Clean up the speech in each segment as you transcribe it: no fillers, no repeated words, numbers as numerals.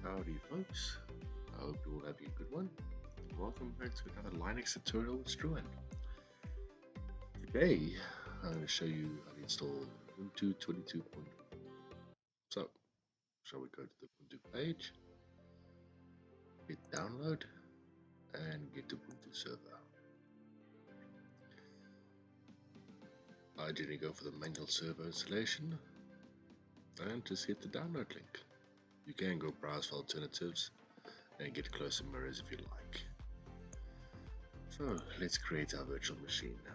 Howdy folks, I hope you all have a good one. Welcome back to another Linux tutorial with Struan. Today I'm going to show you how to install Ubuntu 22.4. So, shall we go to the Ubuntu page, hit download and get to Ubuntu server. I generally go for the manual server installation and just hit the download link. You can go browse for alternatives and get closer mirrors if you like. So let's create our virtual machine now.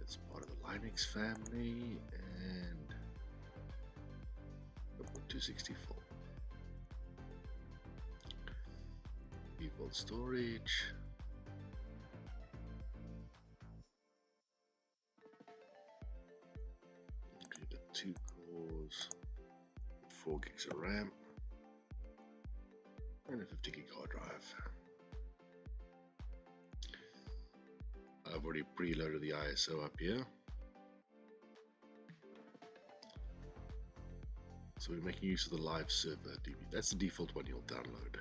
It's part of the Linux family and Ubuntu 64. Default storage. Okay, the 2 cores, 4 gigs of RAM, and a 50 gig hard drive. I've already preloaded the ISO up here. So we're making use of the live server DB. That's the default one you'll download.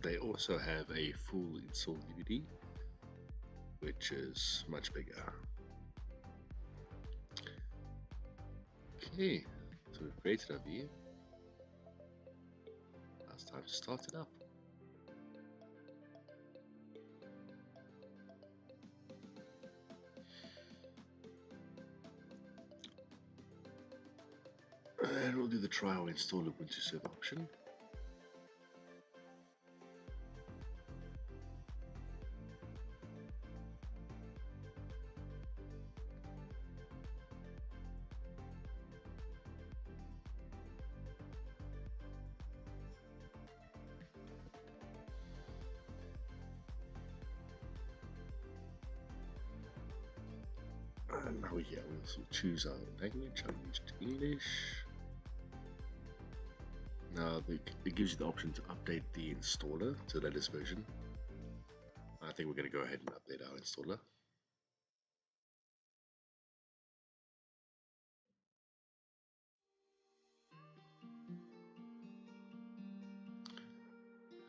They also have a full install DVD, which is much bigger. Okay, so we've created our view. Now it's time to start it up. And we'll do the trial install Ubuntu server option. And now we'll choose our language. I'll use English. Now it gives you the option to update the installer to the latest version. I think we're going to go ahead and update our installer.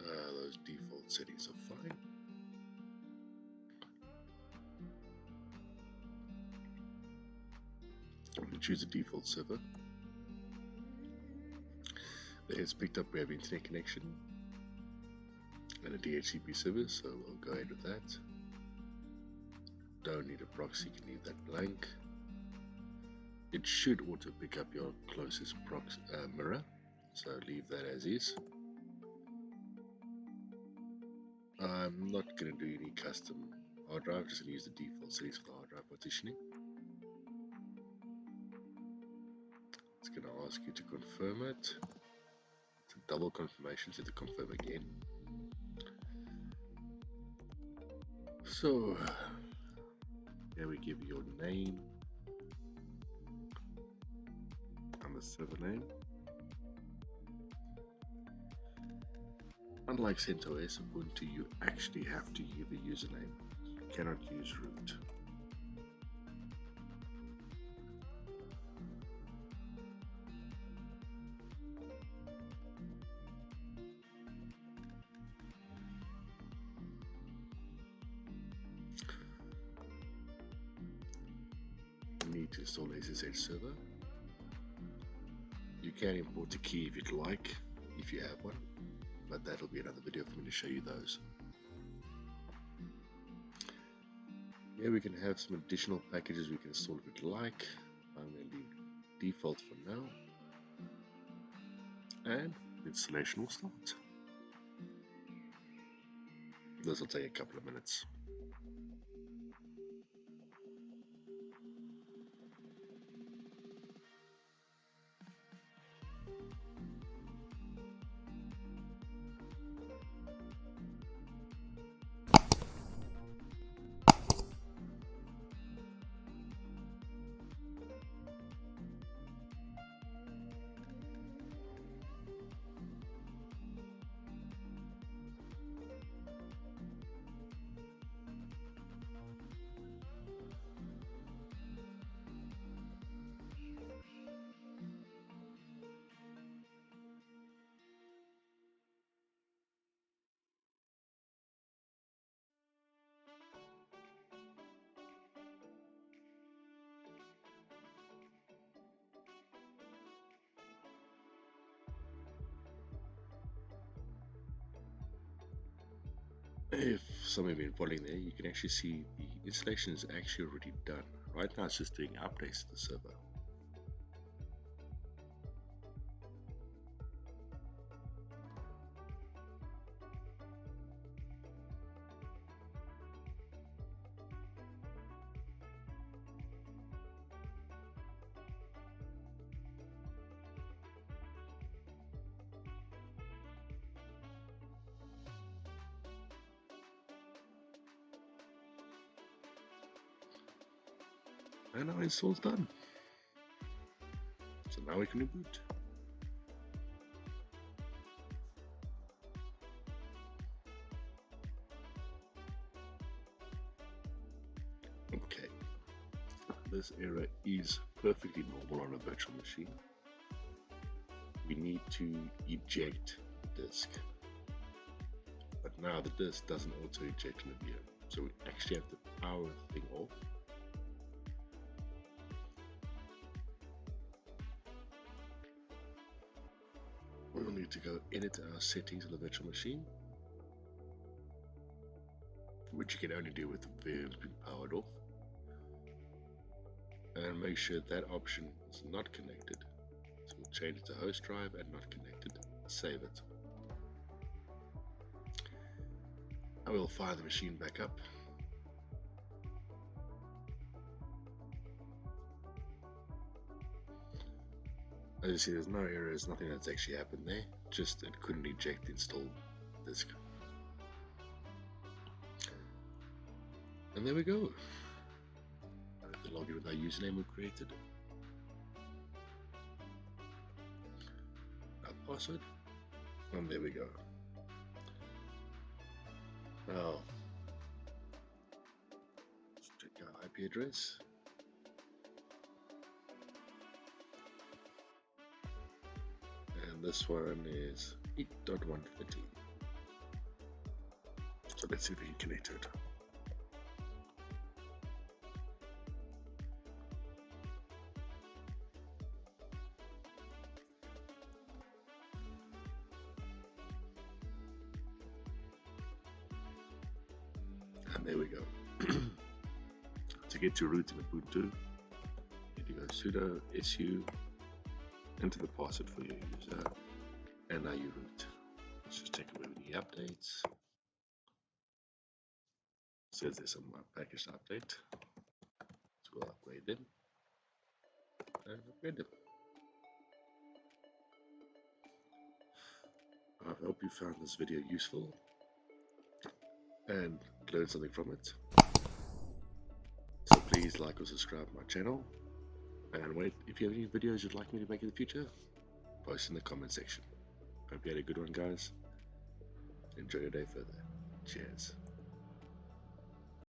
Those default settings are fine. I'm going to choose the default server. It's picked up we have internet connection and a DHCP server, so we'll go ahead with that. Don't need a proxy, you can leave that blank. It should auto pick up your closest mirror, so leave that as is. I'm not going to do any custom hard drive, just going to use the default settings for the hard drive partitioning. It's going to ask you to confirm it. It's a double confirmation, so to confirm again. So here we give your name and the server name. Unlike CentOS Ubuntu, you actually have to give a username. You cannot use root. You need to install LTS Server. You can import a key if you'd like, if you have one, but that'll be another video for me to show you those. Yeah, we can have some additional packages we can install if we'd like. I'm going to leave default for now, and installation will start. This will take a couple of minutes. If some of you have been following there, you can actually see the installation is actually already done. Right now it's just doing updates to the server. And our install's done. So now we can reboot. Okay, this error is perfectly normal on a virtual machine. We need to eject the disk. But now the disk doesn't auto eject in the VM. So we actually have to power the thing off. We'll need to go edit our settings on the virtual machine, which you can only do with the VMs being powered off. And make sure that option is not connected. So we'll change it to host drive and not connected. Save it. I will fire the machine back up. As you see, there's no errors, nothing that's actually happened there. Just it couldn't eject the installed disk. And there we go. I have to log in with our username we created. Our password. And there we go. Now, let's check our IP address. And this one is 8.130. So let's see if we can connect to it. And there we go. To get to root in Ubuntu, you need to go sudo su, enter the password for your user, and now you root. Let's just take away the updates. Says there's some package update, so we'll upgrade them and upgrade them. I hope you found this video useful and learned something from it. So please like or subscribe to my channel, and wait, if you have any videos you'd like me to make in the future, post in the comment section. Hope you had a good one, guys. Enjoy your day further. Cheers.